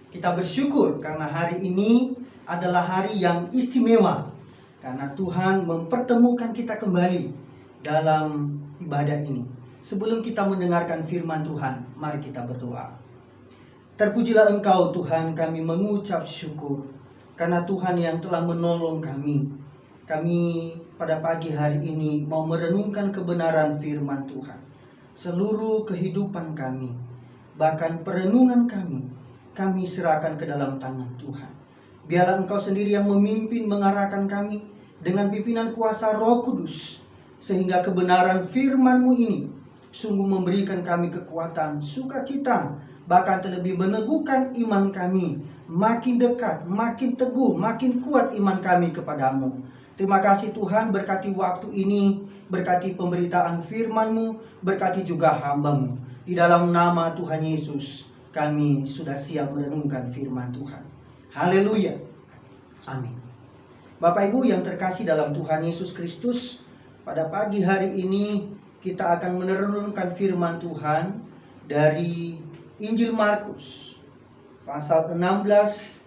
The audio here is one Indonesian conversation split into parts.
Kita bersyukur karena hari ini adalah hari yang istimewa, karena Tuhan mempertemukan kita kembali dalam ibadah ini. Sebelum kita mendengarkan firman Tuhan, mari kita berdoa. Terpujilah Engkau Tuhan, kami mengucap syukur karena Tuhan yang telah menolong kami. Kami pada pagi hari ini mau merenungkan kebenaran firman Tuhan. Seluruh kehidupan kami, bahkan perenungan kami serahkan ke dalam tangan Tuhan. Biarlah Engkau sendiri yang memimpin, mengarahkan kami dengan pimpinan kuasa Roh Kudus, sehingga kebenaran firman-Mu ini sungguh memberikan kami kekuatan, sukacita, bahkan terlebih meneguhkan iman kami, makin dekat, makin teguh, makin kuat iman kami kepadamu. Terima kasih Tuhan, berkati waktu ini, berkati pemberitaan firman-Mu, berkati juga hamba-Mu. Di dalam nama Tuhan Yesus, kami sudah siap merenungkan firman Tuhan. Haleluya. Amin. Bapak Ibu yang terkasih dalam Tuhan Yesus Kristus, pada pagi hari ini kita akan merenungkan firman Tuhan dari Injil Markus pasal 16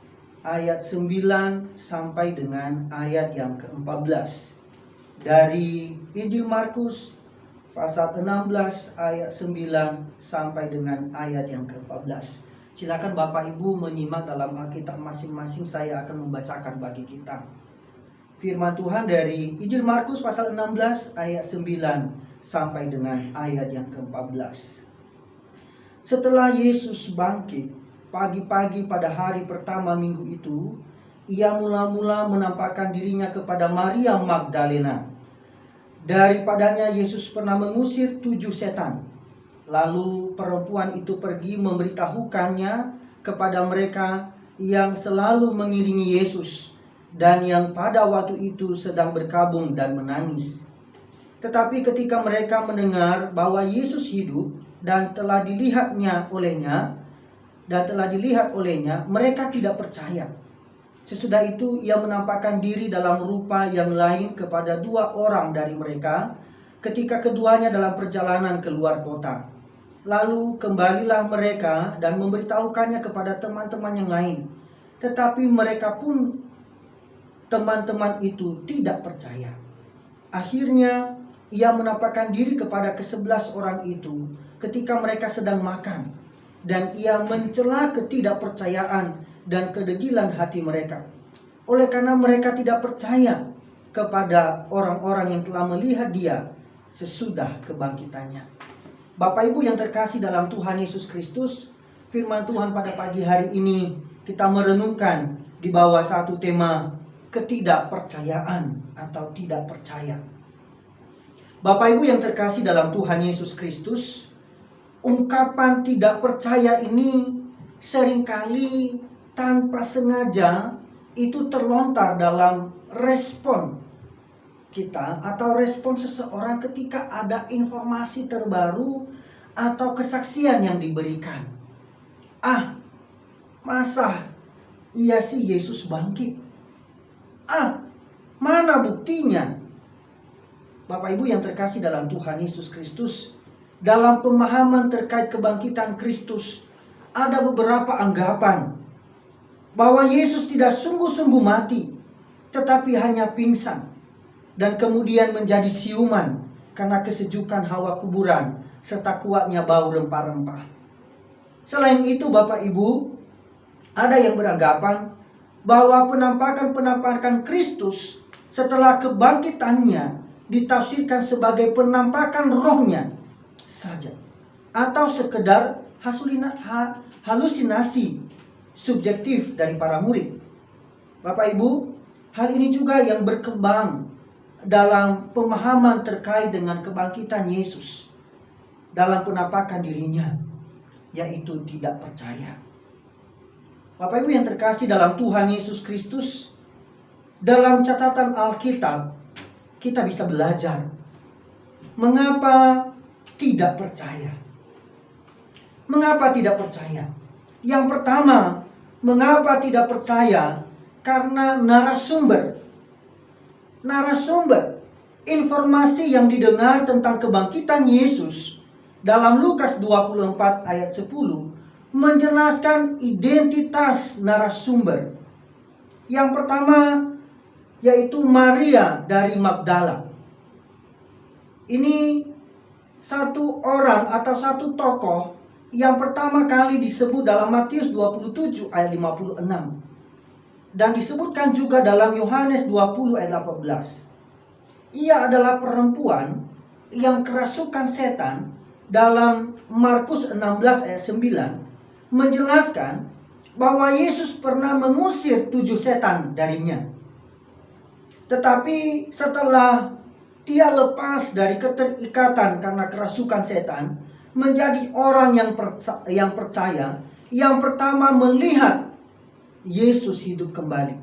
ayat 9 sampai dengan ayat yang ke-14. Dari Injil Markus pasal 16 ayat 9 sampai dengan ayat yang ke-14. Silakan Bapak Ibu menyimak dalam Alkitab masing-masing, saya akan membacakan bagi kita. Firman Tuhan dari Injil Markus pasal 16 ayat 9 sampai dengan ayat yang ke-14. Setelah Yesus bangkit pagi-pagi pada hari pertama minggu itu, ia mula-mula menampakkan dirinya kepada Maria Magdalena. Daripadanya Yesus pernah mengusir 7 setan. Lalu perempuan itu pergi memberitahukannya kepada mereka yang selalu mengiringi Yesus dan yang pada waktu itu sedang berkabung dan menangis. Tetapi ketika mereka mendengar bahwa Yesus hidup dan telah dilihat olehnya, mereka tidak percaya. Sesudah itu ia menampakkan diri dalam rupa yang lain kepada 2 orang dari mereka ketika keduanya dalam perjalanan keluar kota. Lalu kembalilah mereka dan memberitahukannya kepada teman-teman yang lain. Tetapi mereka pun, teman-teman itu, tidak percaya. Akhirnya ia menampakkan diri kepada ke-11 orang itu ketika mereka sedang makan. Dan ia mencela ketidakpercayaan dan kedegilan hati mereka. Oleh karena mereka tidak percaya kepada orang-orang yang telah melihat dia sesudah kebangkitannya. Bapak Ibu yang terkasih dalam Tuhan Yesus Kristus, firman Tuhan pada pagi hari ini kita merenungkan di bawah satu tema ketidakpercayaan atau tidak percaya. Bapak Ibu yang terkasih dalam Tuhan Yesus Kristus, ungkapan tidak percaya ini seringkali tanpa sengaja itu terlontar dalam respon kita atau respon seseorang ketika ada informasi terbaru atau kesaksian yang diberikan. Masa iya sih Yesus bangkit? Mana buktinya? Bapak Ibu yang terkasih dalam Tuhan Yesus Kristus, dalam pemahaman terkait kebangkitan Kristus, ada beberapa anggapan bahwa Yesus tidak sungguh-sungguh mati, tetapi hanya pingsan dan kemudian menjadi siuman karena kesejukan hawa kuburan serta kuatnya bau rempah-rempah. Selain itu Bapak Ibu, ada yang beranggapan bahwa penampakan Kristus setelah kebangkitannya ditafsirkan sebagai penampakan rohnya saja, atau sekedar halusinasi subjektif dari para murid. Bapak Ibu, hal ini juga yang berkembang dalam pemahaman terkait dengan kebangkitan Yesus dalam penampakan dirinya, yaitu tidak percaya. Bapak Ibu yang terkasih dalam Tuhan Yesus Kristus, dalam catatan Alkitab kita bisa belajar mengapa tidak percaya. Mengapa tidak percaya? Yang pertama, mengapa tidak percaya? Karena narasumber informasi yang didengar tentang kebangkitan Yesus dalam Lukas 24 ayat 10 menjelaskan identitas narasumber. Yang pertama yaitu Maria dari Magdala. Ini satu orang atau satu tokoh yang pertama kali disebut dalam Matius 27 ayat 56. Dan disebutkan juga dalam Yohanes 20 ayat 18. Ia adalah perempuan yang kerasukan setan. Dalam Markus 16 ayat 9 menjelaskan bahwa Yesus pernah mengusir 7 setan darinya. Tetapi setelah dia lepas dari keterikatan karena kerasukan setan, menjadi orang yang percaya, yang pertama melihat Yesus hidup kembali.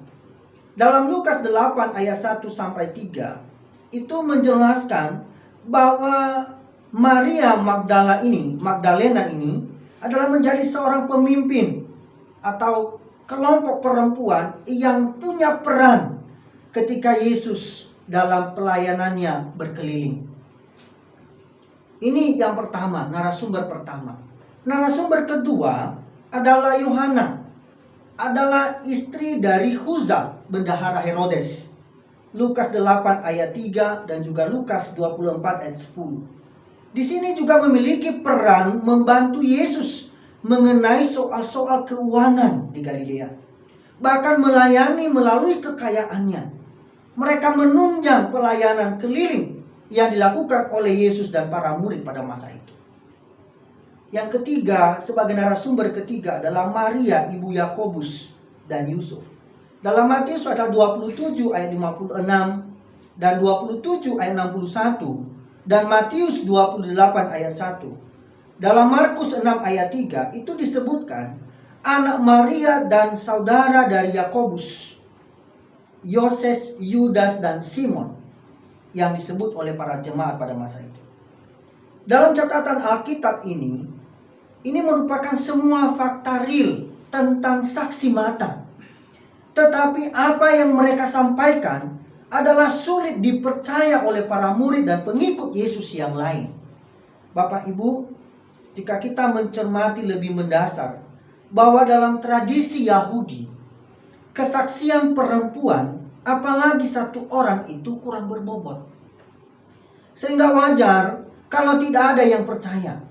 Dalam Lukas 8 ayat 1 sampai 3 itu menjelaskan bahwa Maria Magdalena ini adalah menjadi seorang pemimpin atau kelompok perempuan yang punya peran ketika Yesus dalam pelayanannya berkeliling. Ini yang pertama, narasumber pertama. Narasumber kedua adalah Yohana, adalah istri dari Khuza, bendahara Herodes. Lukas 8 ayat 3 dan juga Lukas 24 ayat 10. Di sini juga memiliki peran membantu Yesus mengenai soal-soal keuangan di Galilea. Bahkan melayani melalui kekayaannya. Mereka menunjang pelayanan keliling yang dilakukan oleh Yesus dan para murid pada masa itu. Yang ketiga, sebagai narasumber ketiga adalah Maria, ibu Yakobus dan Yusuf. Dalam Matius pasal 27 ayat 56 dan 27 ayat 61 dan Matius 28 ayat 1. Dalam Markus 6 ayat 3 itu disebutkan anak Maria dan saudara dari Yakobus, Yoses, Yudas dan Simon yang disebut oleh para jemaat pada masa itu. Dalam catatan Alkitab ini merupakan semua fakta real tentang saksi mata. Tetapi apa yang mereka sampaikan adalah sulit dipercaya oleh para murid dan pengikut Yesus yang lain. Bapak Ibu, jika kita mencermati lebih mendasar bahwa dalam tradisi Yahudi, kesaksian perempuan, apalagi satu orang itu kurang berbobot. Sehingga wajar kalau tidak ada yang percaya.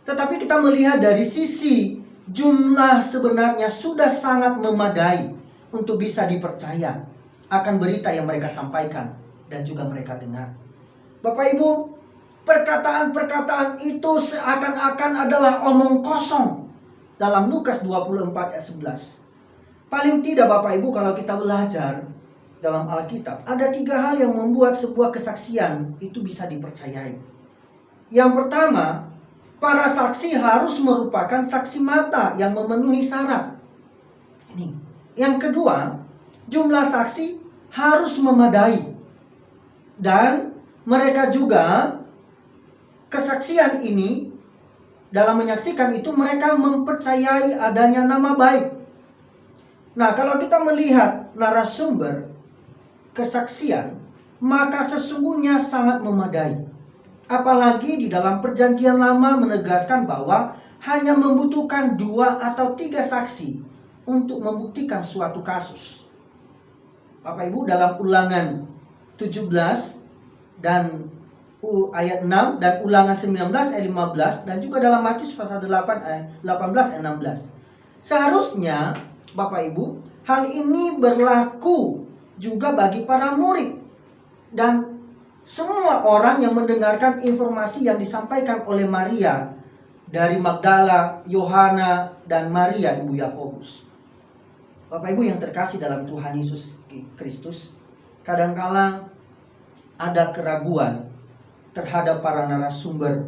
Tetapi kita melihat dari sisi jumlah sebenarnya sudah sangat memadai untuk bisa dipercaya akan berita yang mereka sampaikan dan juga mereka dengar. Bapak Ibu, perkataan-perkataan itu seakan-akan adalah omong kosong dalam Lukas 24 ayat 11. Paling tidak Bapak Ibu, kalau kita belajar dalam Alkitab, ada 3 hal yang membuat sebuah kesaksian itu bisa dipercayai. Yang pertama, para saksi harus merupakan saksi mata yang memenuhi syarat. Ini. Yang kedua, jumlah saksi harus memadai. Dan mereka juga, kesaksian ini, dalam menyaksikan itu mereka mempercayai adanya nama baik. Nah, kalau kita melihat narasumber kesaksian, maka sesungguhnya sangat memadai. Apalagi di dalam Perjanjian Lama menegaskan bahwa hanya membutuhkan 2 atau 3 saksi untuk membuktikan suatu kasus. Bapak Ibu, dalam Ulangan 17 dan ayat 6 dan Ulangan 19 ayat 15 dan juga dalam Matius pasal 8 ayat 18 ayat 16. Seharusnya Bapak Ibu, hal ini berlaku juga bagi para murid dan semua orang yang mendengarkan informasi yang disampaikan oleh Maria dari Magdala, Yohana, dan Maria ibu Yakobus. Bapak Ibu yang terkasih dalam Tuhan Yesus Kristus, kadangkala ada keraguan terhadap para narasumber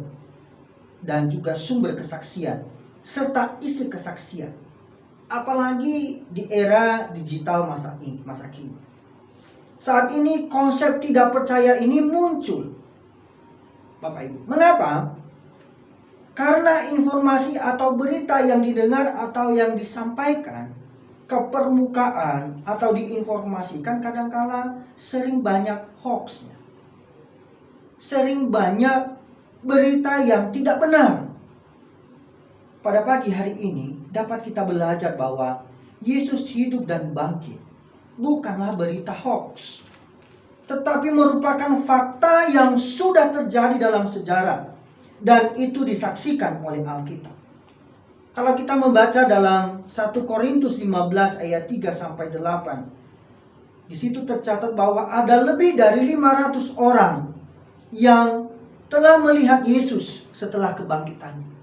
dan juga sumber kesaksian serta isi kesaksian, apalagi di era digital masa kini. Saat ini konsep tidak percaya ini muncul, Bapak Ibu. Mengapa? Karena informasi atau berita yang didengar atau yang disampaikan ke permukaan atau diinformasikan kadangkala sering banyak hoaxnya. Sering banyak berita yang tidak benar. pada pagi hari ini dapat kita belajar bahwa Yesus hidup dan bangkit bukanlah berita hoax, tetapi merupakan fakta yang sudah terjadi dalam sejarah, dan itu disaksikan oleh Alkitab. Kalau kita membaca dalam 1 Korintus 15 ayat 3-8, di situ tercatat bahwa ada lebih dari 500 orang yang telah melihat Yesus setelah kebangkitannya.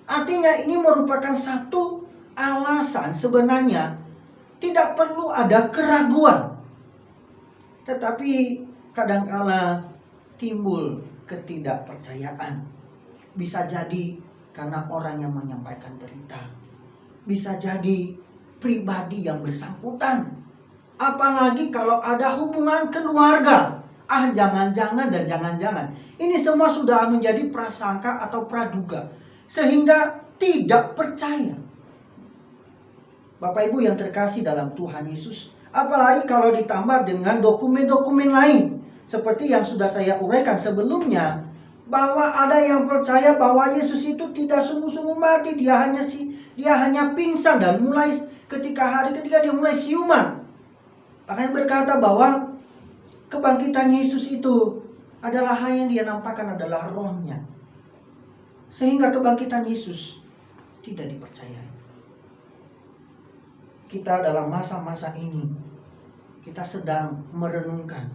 Artinya ini merupakan satu alasan sebenarnya tidak perlu ada keraguan. Tetapi kadangkala timbul ketidakpercayaan. Bisa jadi karena orang yang menyampaikan berita. Bisa jadi pribadi yang bersangkutan. Apalagi kalau ada hubungan keluarga. Jangan-jangan dan jangan-jangan. Ini semua sudah menjadi prasangka atau praduga. Sehingga tidak percaya. Bapak Ibu yang terkasih dalam Tuhan Yesus. Apalagi kalau ditambah dengan dokumen-dokumen lain. Seperti yang sudah saya uraikan sebelumnya. Bahwa ada yang percaya bahwa Yesus itu tidak sungguh-sungguh mati. Dia hanya pingsan dan mulai ketika dia mulai siuman. Makanya berkata bahwa kebangkitan Yesus itu adalah hal yang dia nampakkan adalah rohnya. Sehingga kebangkitan Yesus tidak dipercayai. Kita dalam masa-masa ini, kita sedang merenungkan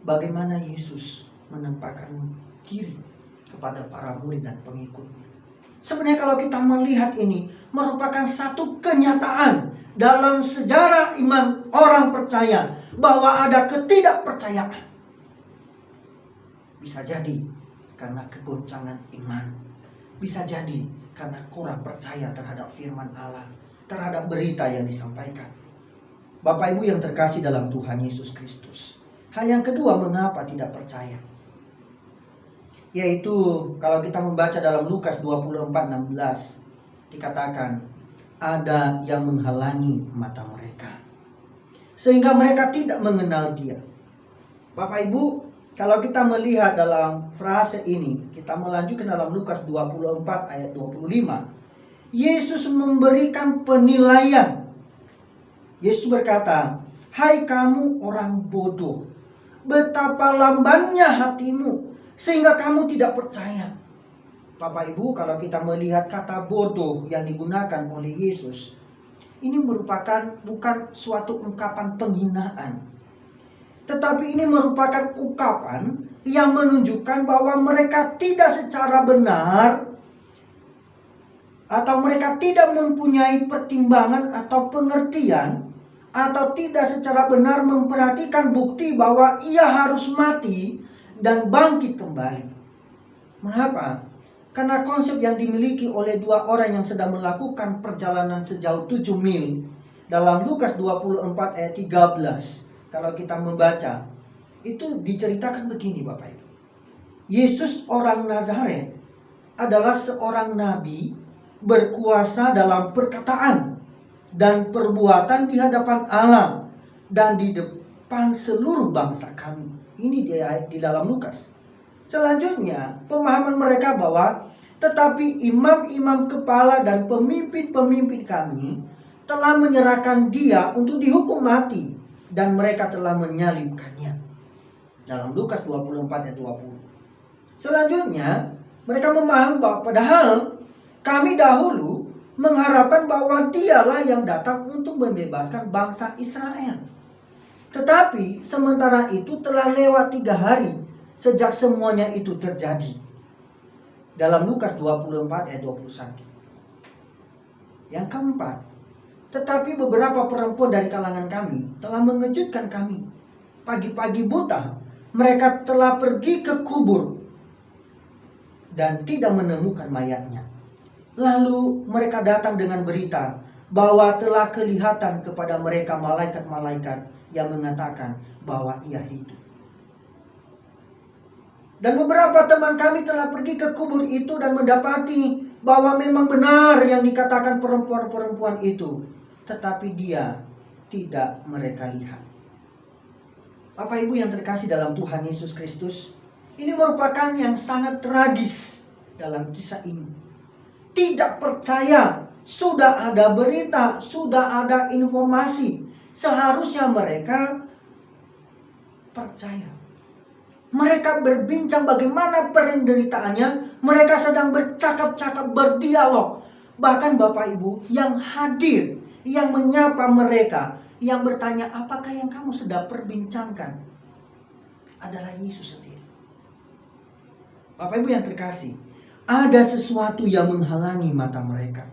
bagaimana Yesus menampakkan diri kepada para murid dan pengikutnya. Sebenarnya kalau kita melihat ini, merupakan satu kenyataan dalam sejarah iman orang percaya bahwa ada ketidakpercayaan. Bisa jadi karena kegoncangan iman. Bisa jadi karena kurang percaya terhadap firman Allah, terhadap berita yang disampaikan. Bapak Ibu yang terkasih dalam Tuhan Yesus Kristus. Hal yang kedua, mengapa tidak percaya? Yaitu kalau kita membaca dalam Lukas 24:16, dikatakan ada yang menghalangi mata mereka, sehingga mereka tidak mengenal Dia. Bapak Ibu, kalau kita melihat dalam frase ini, kita melanjutkan dalam Lukas 24 ayat 25. Yesus memberikan penilaian. Yesus berkata, "Hai kamu orang bodoh, betapa lambannya hatimu, sehingga kamu tidak percaya." Bapak Ibu, kalau kita melihat kata bodoh yang digunakan oleh Yesus, ini merupakan bukan suatu ungkapan penghinaan. Tetapi ini merupakan ungkapan yang menunjukkan bahwa mereka tidak secara benar atau mereka tidak mempunyai pertimbangan atau pengertian atau tidak secara benar memperhatikan bukti bahwa ia harus mati dan bangkit kembali. Mengapa? Karena konsep yang dimiliki oleh dua orang yang sedang melakukan perjalanan sejauh 7 mil dalam Lukas 24 ayat 13. Kalau kita membaca, itu diceritakan begini Bapak Ibu. Yesus orang Nazaret adalah seorang nabi berkuasa dalam perkataan dan perbuatan di hadapan Allah dan di depan seluruh bangsa kami. Ini di dalam Lukas. Selanjutnya, pemahaman mereka bahwa tetapi imam-imam kepala dan pemimpin-pemimpin kami telah menyerahkan Dia untuk dihukum mati dan mereka telah menyalibkannya. Dalam Lukas 24 ayat 20. Selanjutnya, mereka memahami bahwa padahal kami dahulu mengharapkan bahwa Dialah yang datang untuk membebaskan bangsa Israel. Tetapi sementara itu telah lewat 3 hari sejak semuanya itu terjadi. Dalam Lukas 24 ayat 21. Yang keempat, tetapi beberapa perempuan dari kalangan kami telah mengejutkan kami. Pagi-pagi buta, mereka telah pergi ke kubur dan tidak menemukan mayatnya. Lalu mereka datang dengan berita bahwa telah kelihatan kepada mereka malaikat-malaikat yang mengatakan bahwa ia hidup. Dan beberapa teman kami telah pergi ke kubur itu dan mendapati bahwa memang benar yang dikatakan perempuan-perempuan itu. Tetapi dia tidak mereka lihat. Bapak Ibu yang terkasih dalam Tuhan Yesus Kristus, ini merupakan yang sangat tragis dalam kisah ini. tidak percaya. Sudah ada berita, sudah ada informasi. Seharusnya mereka percaya. Mereka berbincang bagaimana penderitaannya. Mereka sedang bercakap-cakap, berdialog. Bahkan Bapak Ibu yang hadir, yang menyapa mereka, yang bertanya, apakah yang kamu sedang perbincangkan adalah Yesus sendiri. Bapak Ibu yang terkasih, ada sesuatu yang menghalangi mata mereka.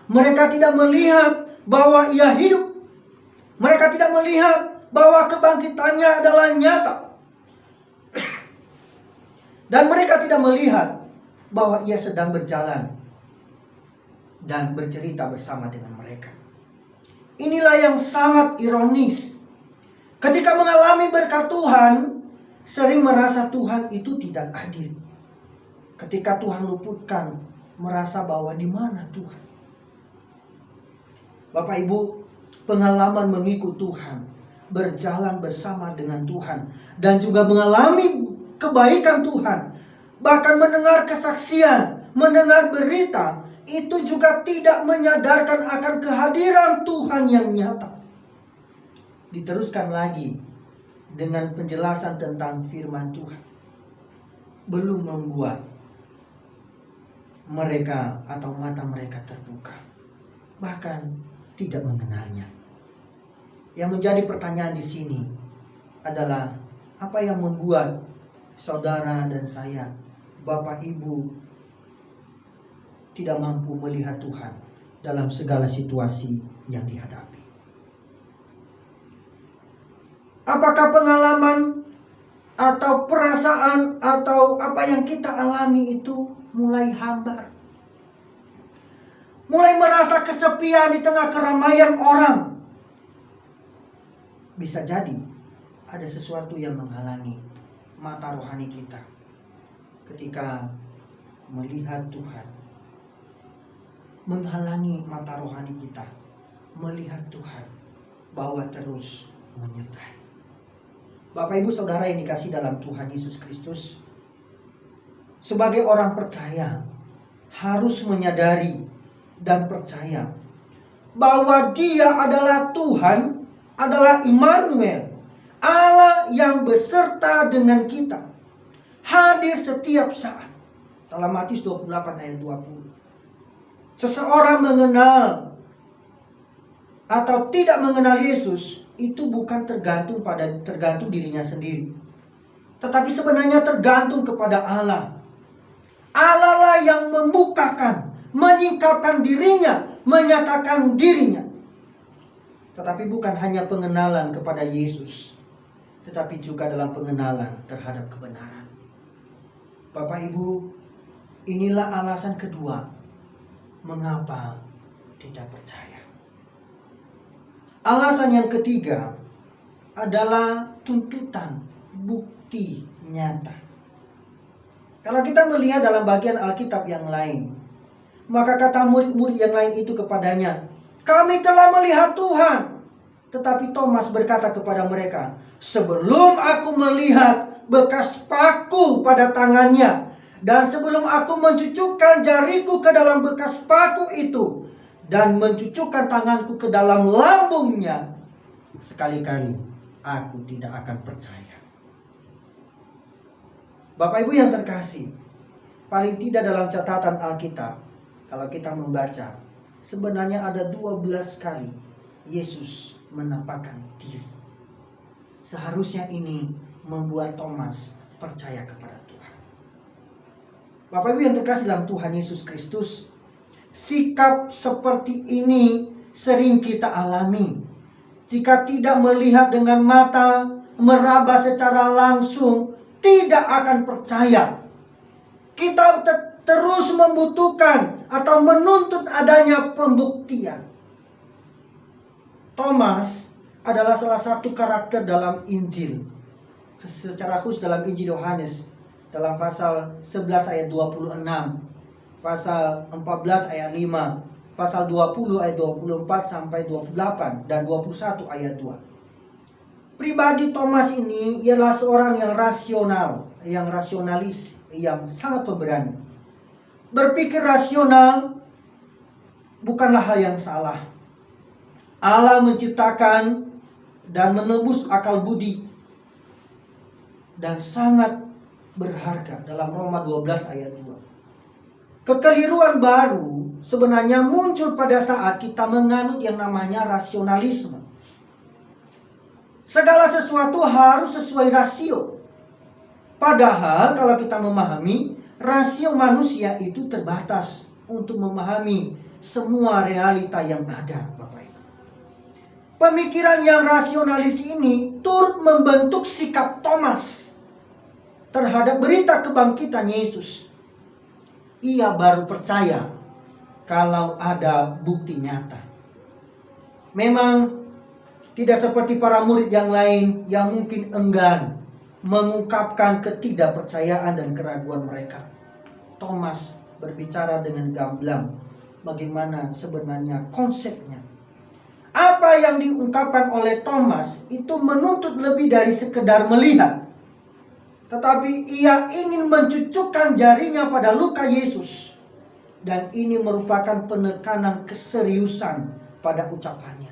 Mereka tidak melihat bahwa ia hidup. Mereka tidak melihat bahwa kebangkitannya adalah nyata. Dan mereka tidak melihat bahwa ia sedang berjalan dan bercerita bersama dengan mereka. Inilah yang sangat ironis. Ketika mengalami berkat Tuhan, sering merasa Tuhan itu tidak adil. Ketika Tuhan luputkan, merasa bahwa di mana Tuhan. Bapak Ibu, pengalaman mengikut Tuhan, berjalan bersama dengan Tuhan, dan juga mengalami kebaikan Tuhan, bahkan mendengar kesaksian, mendengar berita, itu juga tidak menyadarkan akan kehadiran Tuhan yang nyata. Diteruskan lagi dengan penjelasan tentang firman Tuhan, belum membuat mereka atau mata mereka terbuka, bahkan tidak mengenalnya. Yang menjadi pertanyaan di sini adalah, apa yang membuat saudara dan saya, Bapak Ibu, tidak mampu melihat Tuhan dalam segala situasi yang dihadapi? Apakah pengalaman atau perasaan atau apa yang kita alami itu mulai hambar? Mulai merasa kesepian di tengah keramaian orang? Bisa jadi ada sesuatu yang menghalangi mata rohani kita ketika melihat Tuhan. Menghalangi mata rohani kita melihat Tuhan bahwa terus menyertai. Bapak Ibu Saudara yang dikasihi dalam Tuhan Yesus Kristus, sebagai orang percaya harus menyadari dan percaya bahwa Dia adalah Tuhan, adalah Immanuel, Allah yang beserta dengan kita, hadir setiap saat. Dalam Matius 28 ayat 20. Seseorang mengenal atau tidak mengenal Yesus itu bukan tergantung dirinya sendiri, tetapi sebenarnya tergantung kepada Allah. Allah lah yang membukakan, menyingkapkan dirinya, menyatakan dirinya. Tetapi bukan hanya pengenalan kepada Yesus, tetapi juga dalam pengenalan terhadap kebenaran. Bapak Ibu, inilah alasan kedua mengapa tidak percaya. Alasan yang ketiga adalah tuntutan bukti nyata. Kalau kita melihat dalam bagian Alkitab yang lain, maka kata murid-murid yang lain itu kepadanya, "Kami telah melihat Tuhan." Tetapi Thomas berkata kepada mereka, "Sebelum aku melihat bekas paku pada tangannya, dan sebelum aku mencucukkan jariku ke dalam bekas paku itu, dan mencucukkan tanganku ke dalam lambungnya, sekali-kali aku tidak akan percaya." Bapak Ibu yang terkasih, paling tidak dalam catatan Alkitab, kalau kita membaca, sebenarnya ada 12 kali Yesus menampakkan diri. Seharusnya ini membuat Thomas percaya kepada Tuhan. Bapak Ibu yang terkasih dalam Tuhan Yesus Kristus, sikap seperti ini sering kita alami. Jika tidak melihat dengan mata, meraba secara langsung, tidak akan percaya. Kita terus membutuhkan atau menuntut adanya pembuktian. Thomas adalah salah satu karakter dalam Injil. Secara khusus dalam Injil Yohanes, dalam pasal 11 ayat 26, pasal 14 ayat 5, pasal 20 ayat 24 sampai 28, dan 21 ayat 2. Pribadi Thomas ini ialah seorang yang rasionalis, yang sangat pemberani. Berpikir rasional, bukanlah hal yang salah. Allah menciptakan dan menebus akal budi dan sangat berharga dalam Roma 12 ayat 2. Kekeliruan baru sebenarnya muncul pada saat kita menganut yang namanya rasionalisme. Segala sesuatu harus sesuai rasio. Padahal kalau kita memahami, rasio manusia itu terbatas untuk memahami semua realita yang ada, Bapak Ibu. Pemikiran yang rasionalis ini turut membentuk sikap Thomas terhadap berita kebangkitan Yesus. Ia baru percaya kalau ada bukti nyata. Memang tidak seperti para murid yang lain yang mungkin enggan mengungkapkan ketidakpercayaan dan keraguan mereka. Thomas berbicara dengan gamblang bagaimana sebenarnya konsepnya. Apa yang diungkapkan oleh Thomas itu menuntut lebih dari sekedar melihat. Tetapi ia ingin mencucukkan jarinya pada luka Yesus. Dan ini merupakan penekanan keseriusan pada ucapannya.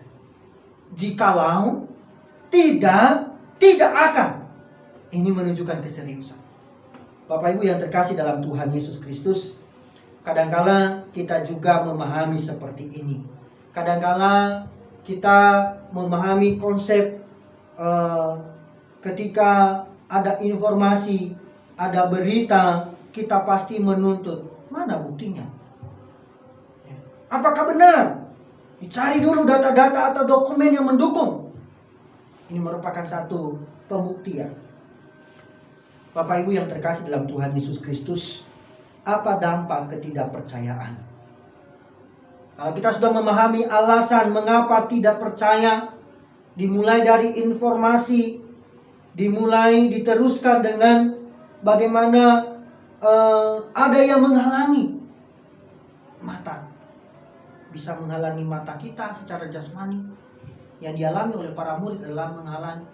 Jikalau tidak akan. Ini menunjukkan keseriusan. Bapak Ibu yang terkasih dalam Tuhan Yesus Kristus, kadangkala kita juga memahami seperti ini. Kadangkala kita memahami konsep ketika ada informasi, ada berita, kita pasti menuntut. Mana buktinya? Apakah benar? Dicari dulu data-data atau dokumen yang mendukung. Ini merupakan satu pembuktian. Bapak Ibu yang terkasih dalam Tuhan Yesus Kristus, apa dampak ketidakpercayaan? Kalau kita sudah memahami alasan mengapa tidak percaya, dimulai dari informasi, dimulai diteruskan dengan bagaimana ada yang menghalangi mata. Bisa menghalangi mata kita secara jasmani. Yang dialami oleh para murid adalah menghalangi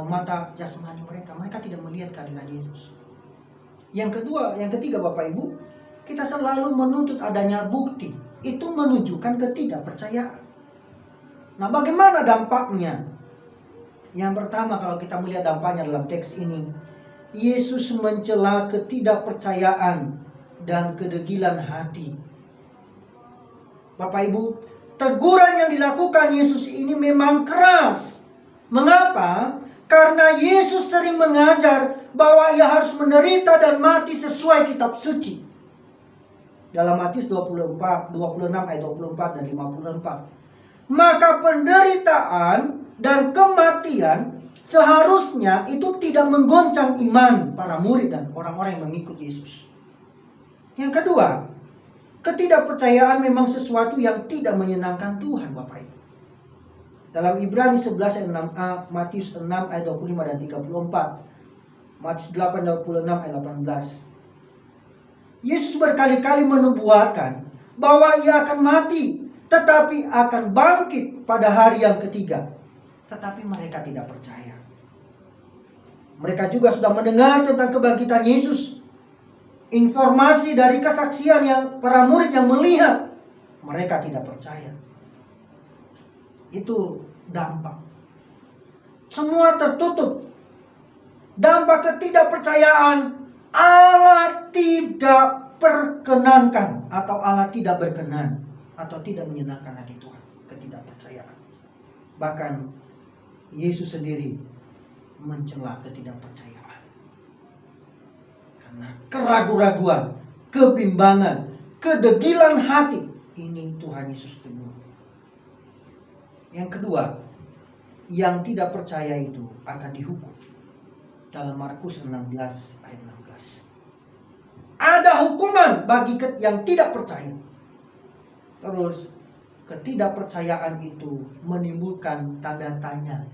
mata jasmani mereka. Mereka tidak melihat kehadiran Yesus. Yang ketiga Bapak Ibu, kita selalu menuntut adanya bukti. Itu menunjukkan ketidakpercayaan. Nah, bagaimana dampaknya? Yang pertama, kalau kita melihat dampaknya dalam teks ini, Yesus mencela ketidakpercayaan dan kedegilan hati. Bapak Ibu, teguran yang dilakukan Yesus ini memang keras. Mengapa? Karena Yesus sering mengajar bahwa ia harus menderita dan mati sesuai kitab suci. Dalam Matius 26 ayat 24 dan 54. Maka penderitaan dan kematian seharusnya itu tidak menggoncang iman para murid dan orang-orang yang mengikut Yesus. Yang kedua, ketidakpercayaan memang sesuatu yang tidak menyenangkan Tuhan, Bapak Ibu. Dalam Ibrani 11 ayat 6a, Matius 6 ayat 25 dan 34, Matius 8 ayat 26 ayat 18. Yesus berkali-kali menubuatkan bahwa ia akan mati, tetapi akan bangkit pada hari yang ketiga. Tetapi mereka tidak percaya. Mereka juga sudah mendengar tentang kebangkitan Yesus. Informasi dari kesaksian yang para murid yang melihat, mereka tidak percaya. Itu dampak. Semua tertutup. Dampak ketidakpercayaan, Allah tidak perkenankan atau Allah tidak berkenan atau tidak menyenangkan hati Tuhan. Ketidakpercayaan. Bahkan Yesus sendiri mencela ketidakpercayaan. Karena keraguan-raguan, kebimbangan, kedegilan hati, ini Tuhan Yesus tegur. Yang kedua, yang tidak percaya itu akan dihukum. Dalam Markus 16 ayat 16. Ada hukuman bagi yang tidak percaya. Terus, ketidakpercayaan itu menimbulkan tanda tanya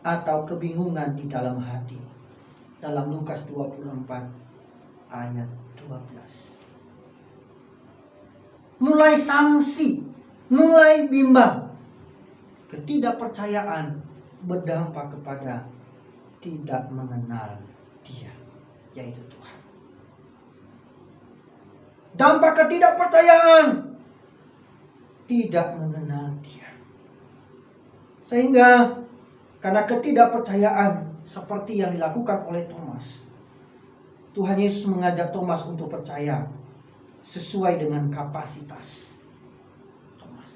atau kebingungan di dalam hati. Dalam Lukas 24 ayat 12. Mulai sanksi, mulai bimbang. Ketidakpercayaan berdampak kepada tidak mengenal Dia, yaitu Tuhan. Dampak ketidakpercayaan tidak mengenal Dia. Sehingga karena ketidakpercayaan seperti yang dilakukan oleh Thomas, Tuhan Yesus mengajak Thomas untuk percaya sesuai dengan kapasitas Thomas.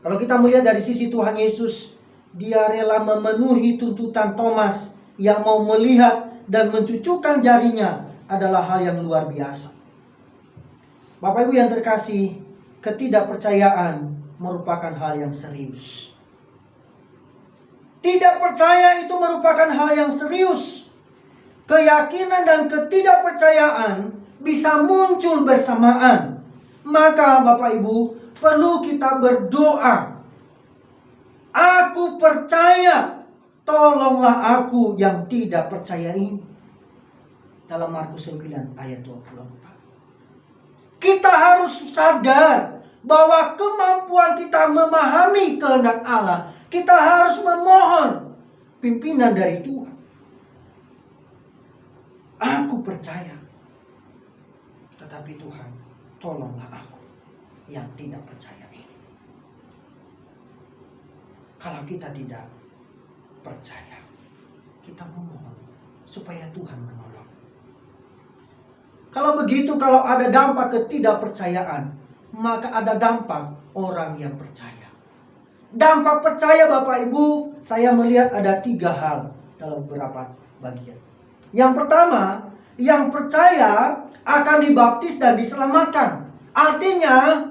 Kalau kita melihat dari sisi Tuhan Yesus, Dia rela memenuhi tuntutan Thomas yang mau melihat dan mencucukkan jarinya adalah hal yang luar biasa. Bapak Ibu yang terkasih, ketidakpercayaan merupakan hal yang serius. Tidak percaya itu merupakan hal yang serius. Keyakinan dan ketidakpercayaan bisa muncul bersamaan. Maka Bapak Ibu perlu kita berdoa. Aku percaya, tolonglah aku yang tidak percaya ini. Dalam Markus 9 ayat 24. Kita harus sadar bahwa kemampuan kita memahami kehendak Allah, kita harus memohon pimpinan dari Tuhan. Aku percaya, tetapi Tuhan, tolonglah aku yang tidak percaya ini. Kalau kita tidak percaya, kita memohon supaya Tuhan menolong. Kalau begitu, kalau ada dampak ketidakpercayaan, maka ada dampak orang yang percaya. Dampak percaya Bapak Ibu, saya melihat ada 3 hal dalam beberapa bagian. Yang pertama, yang percaya akan dibaptis dan diselamatkan. Artinya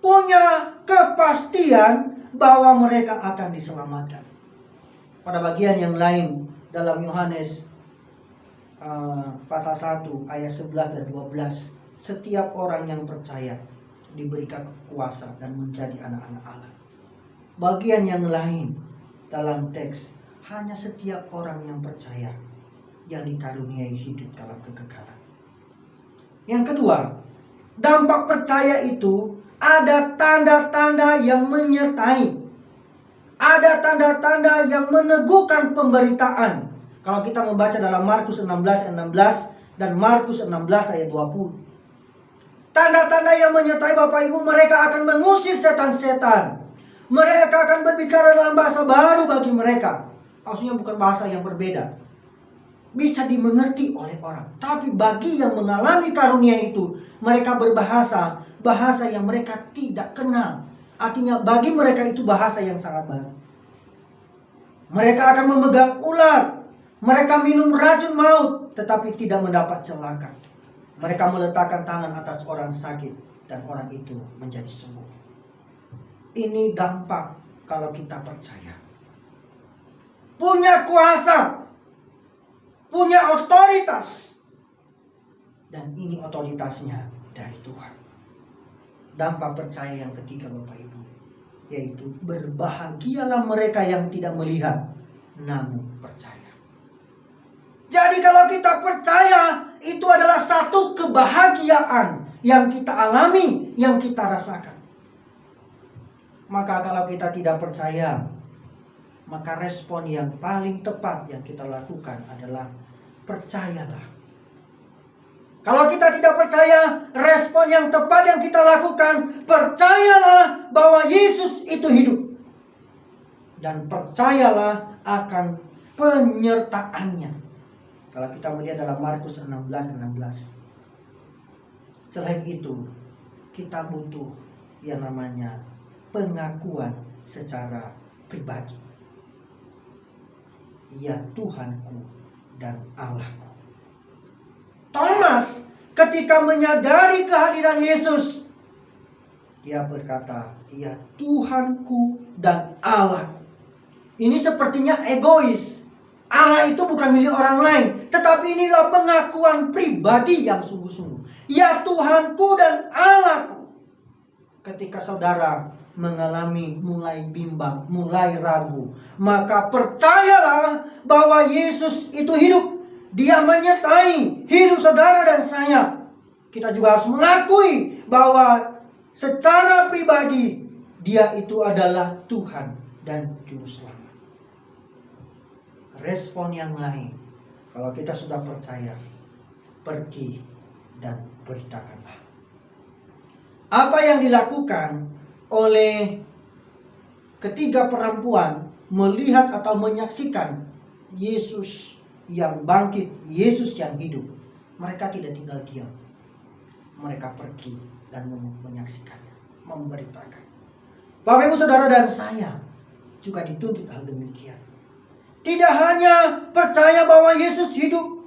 punya kepastian bahwa mereka akan diselamatkan. Pada bagian yang lain dalam Yohanes pasal 1 ayat 11 dan 12, setiap orang yang percaya diberikan kuasa dan menjadi anak-anak Allah. Bagian yang lain dalam teks, hanya setiap orang yang percaya yang dikaruniai hidup dalam kekekalan. Yang kedua, dampak percaya itu ada tanda-tanda yang menyertai. Ada tanda-tanda yang meneguhkan pemberitaan. Kalau kita membaca dalam Markus 16 ayat 16 dan Markus 16 ayat 20. Tanda-tanda yang menyertai Bapak Ibu, mereka akan mengusir setan-setan. Mereka akan berbicara dalam bahasa baru bagi mereka. Maksudnya bukan bahasa yang berbeda, bisa dimengerti oleh orang. Tapi bagi yang mengalami karunia itu, mereka berbahasa bahasa yang mereka tidak kenal. Artinya bagi mereka itu bahasa yang sangat baru. Mereka akan memegang ular. Mereka minum racun maut, tetapi tidak mendapat celaka. Mereka meletakkan tangan atas orang sakit dan orang itu menjadi sembuh. Ini dampak kalau kita percaya. Punya kuasa, punya otoritas, dan ini otoritasnya dari Tuhan. Dampak percaya yang ketiga Bapak Ibu, yaitu berbahagialah mereka yang tidak melihat namun percaya. Jadi kalau kita percaya, itu adalah satu kebahagiaan yang kita alami, yang kita rasakan. Maka kalau kita tidak percaya, maka respon yang paling tepat yang kita lakukan adalah percayalah. Kalau kita tidak percaya, respon yang tepat yang kita lakukan, percayalah bahwa Yesus itu hidup. Dan percayalah akan penyertaannya. Kalau kita melihat dalam Markus 16:16. Selain itu, kita butuh yang namanya pengakuan secara pribadi. Ya Tuhanku dan Allahku. Thomas ketika menyadari kehadiran Yesus, dia berkata, ya Tuhanku dan Allahku. Ini sepertinya egois. Allah itu bukan milik orang lain, tetapi inilah pengakuan pribadi yang sungguh-sungguh. Ya Tuhanku dan Allahku. Ketika saudara mengalami mulai bimbang, mulai ragu, maka percayalah bahwa Yesus itu hidup. Dia menyertai hidup saudara dan saya. Kita juga harus mengakui bahwa secara pribadi Dia itu adalah Tuhan dan Juru Selamat. Respon yang lain, kalau kita sudah percaya, pergi dan beritakanlah. Apa yang dilakukan oleh ketiga perempuan melihat atau menyaksikan Yesus yang bangkit, Yesus yang hidup, mereka tidak tinggal diam. Mereka pergi dan menyaksikannya, memberitakan. Bapak Ibu Saudara dan saya juga dituntut hal demikian. Tidak hanya percaya bahwa Yesus hidup,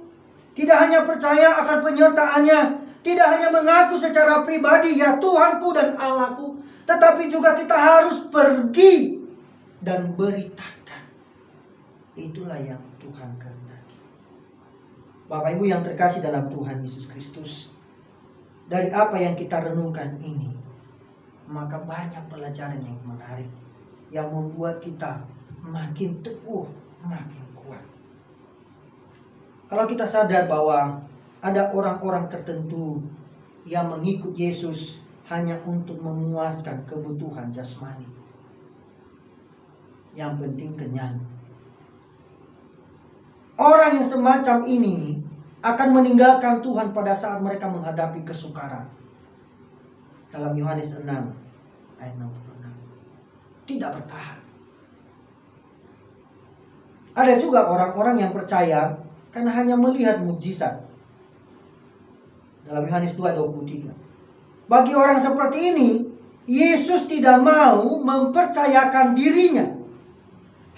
tidak hanya percaya akan penyertaannya, tidak hanya mengaku secara pribadi, ya Tuhanku dan Allahku, tetapi juga kita harus pergi dan beritakan. Itulah yang Tuhan kehendaki. Bapak Ibu yang terkasih dalam Tuhan Yesus Kristus, dari apa yang kita renungkan ini, maka banyak pelajaran yang menarik, yang membuat kita makin teguh, makin kuat. Kalau kita sadar bahwa ada orang-orang tertentu yang mengikut Yesus hanya untuk memuaskan kebutuhan jasmani, yang penting kenyang. Orang yang semacam ini akan meninggalkan Tuhan pada saat mereka menghadapi kesukaran. Dalam Yohanes 6 ayat 66. Tidak bertahan. Ada juga orang-orang yang percaya karena hanya melihat mukjizat. Dalam Yohanes 2:23. Bagi orang seperti ini, Yesus tidak mau mempercayakan dirinya.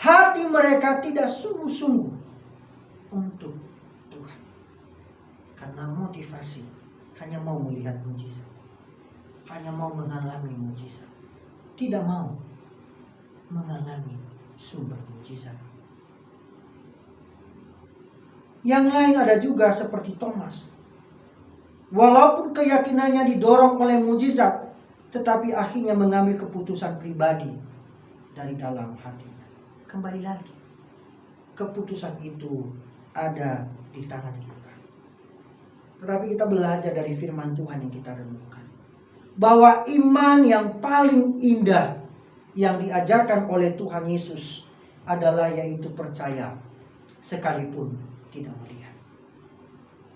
Hati mereka tidak sungguh-sungguh untuk Tuhan. Karena motivasi hanya mau melihat mukjizat, hanya mau mengalami mukjizat, tidak mau mengalami sumber mukjizat. Yang lain ada juga seperti Thomas. Walaupun keyakinannya didorong oleh mukjizat, tetapi akhirnya mengambil keputusan pribadi dari dalam hatinya. Kembali lagi, keputusan itu ada di tangan kita. Tetapi kita belajar dari firman Tuhan yang kita renungkan, bahwa iman yang paling indah yang diajarkan oleh Tuhan Yesus adalah yaitu percaya sekalipun tidak melihat.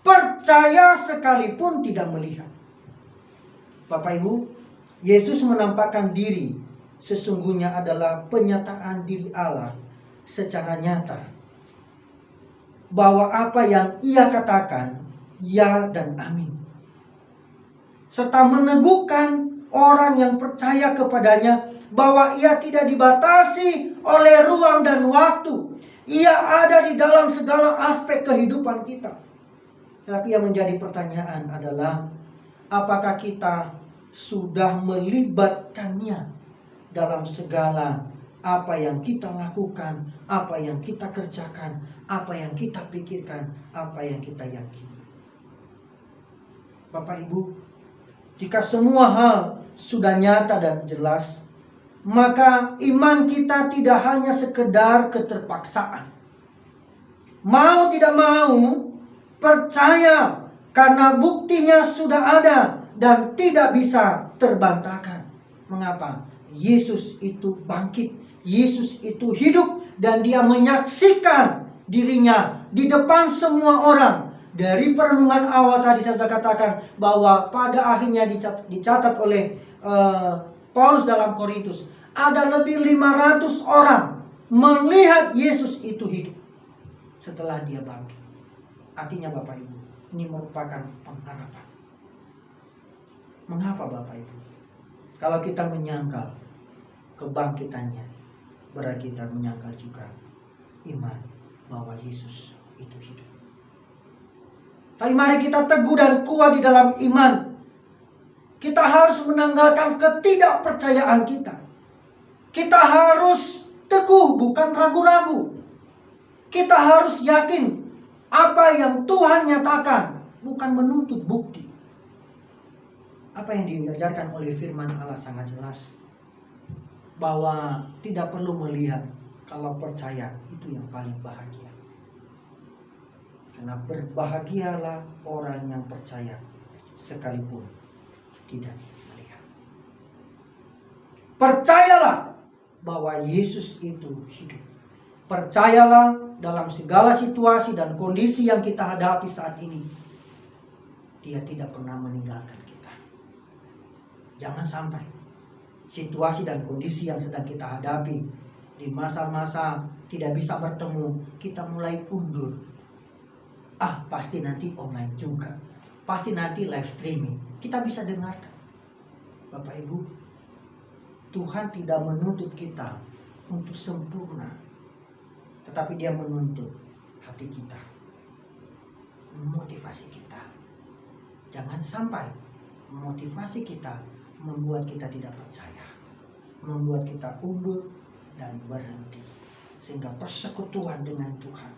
Percaya sekalipun tidak melihat. Bapak Ibu, Yesus menampakkan diri sesungguhnya adalah penyataan diri Allah secara nyata, bahwa apa yang Ia katakan ya dan amin, serta meneguhkan orang yang percaya kepadanya bahwa Ia tidak dibatasi oleh ruang dan waktu. Ia ada di dalam segala aspek kehidupan kita. Tapi yang menjadi pertanyaan adalah, apakah kita sudah melibatkannya dalam segala apa yang kita lakukan, apa yang kita kerjakan, apa yang kita pikirkan, apa yang kita yakini. Bapak Ibu, jika semua hal sudah nyata dan jelas, maka iman kita tidak hanya sekedar keterpaksaan. Mau tidak mau, percaya karena buktinya sudah ada dan tidak bisa terbantahkan. Mengapa? Yesus itu bangkit, Yesus itu hidup, dan Dia menyaksikan dirinya di depan semua orang. Dari perenungan awal tadi saya sudah katakan bahwa pada akhirnya dicatat oleh Paulus dalam Korintus, ada lebih 500 orang melihat Yesus itu hidup setelah Dia bangkit. Artinya Bapak Ibu, ini merupakan pengharapan. Mengapa Bapak Ibu? Kalau kita menyangkal kebangkitannya, berarti kita menyangkal juga iman bahwa Yesus itu hidup. Tapi mari kita teguh dan kuat di dalam iman. Kita harus menanggalkan ketidakpercayaan kita. Kita harus teguh, bukan ragu-ragu. Kita harus yakin apa yang Tuhan nyatakan, bukan menuntut bukti. Apa yang diajarkan oleh firman Allah sangat jelas, bahwa tidak perlu melihat, kalau percaya itu yang paling bahagia. Karena berbahagialah orang yang percaya sekalipun tidak melihat. Percayalah bahwa Yesus itu hidup. Percayalah dalam segala situasi dan kondisi yang kita hadapi saat ini, Dia tidak pernah meninggalkan kita. Jangan sampai situasi dan kondisi yang sedang kita hadapi. Di masa-masa tidak bisa bertemu, kita mulai undur. Pasti nanti online juga. Pasti nanti live streaming. Kita bisa dengarkan. Bapak Ibu, Tuhan tidak menuntut kita untuk sempurna, tetapi Dia menuntut hati kita, motivasi kita. Jangan sampai motivasi kita membuat kita tidak percaya, membuat kita undur dan berhenti. Sehingga persekutuan dengan Tuhan,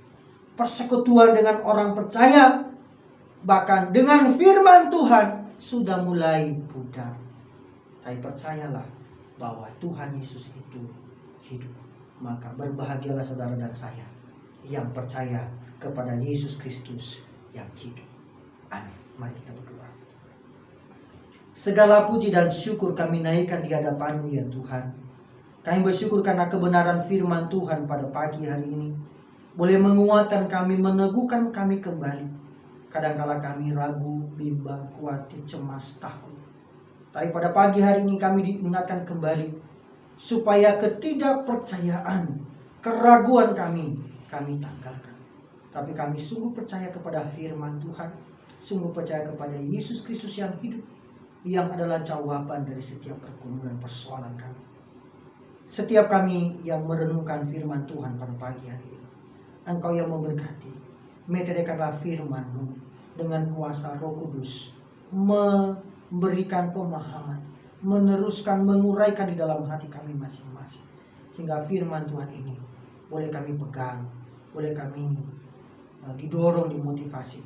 persekutuan dengan orang percaya, bahkan dengan firman Tuhan sudah mulai pudar. Tapi percayalah bahwa Tuhan Yesus itu hidup. Maka berbahagialah saudara dan saya yang percaya kepada Yesus Kristus yang hidup. Amin. Mari kita berdoa. Segala puji dan syukur kami naikkan di hadapan-Mu ya Tuhan. Kami bersyukur karena kebenaran firman Tuhan pada pagi hari ini boleh menguatkan kami, meneguhkan kami kembali. Kadangkala kami ragu, bimbang, khawatir, cemas, takut. Tapi pada pagi hari ini kami diingatkan kembali supaya ketidakpercayaan, keraguan kami tanggalkan. Tapi kami sungguh percaya kepada firman Tuhan, sungguh percaya kepada Yesus Kristus yang hidup, yang adalah jawaban dari setiap pergumulan persoalan kami. Setiap kami yang merenungkan firman Tuhan pada pagi hari ini, Engkau yang memberkati, meteraikanlah firman-Mu dengan kuasa Roh Kudus, memberikan pemahaman, meneruskan, menguraikan di dalam hati kami masing-masing. Sehingga firman Tuhan ini boleh kami pegang, boleh kami didorong, dimotivasi,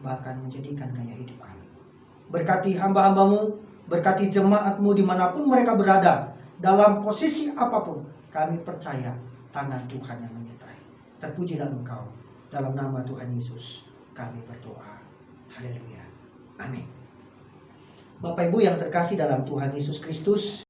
bahkan menjadikan gaya hidup kami. Berkati hamba-hamba-Mu, berkati jemaat-Mu dimanapun mereka berada, dalam posisi apapun, kami percaya tangan Tuhan yang menyertai. Terpujilah Engkau, dalam nama Tuhan Yesus kami berdoa. Haleluya. Amin. Bapak Ibu yang terkasih dalam Tuhan Yesus Kristus,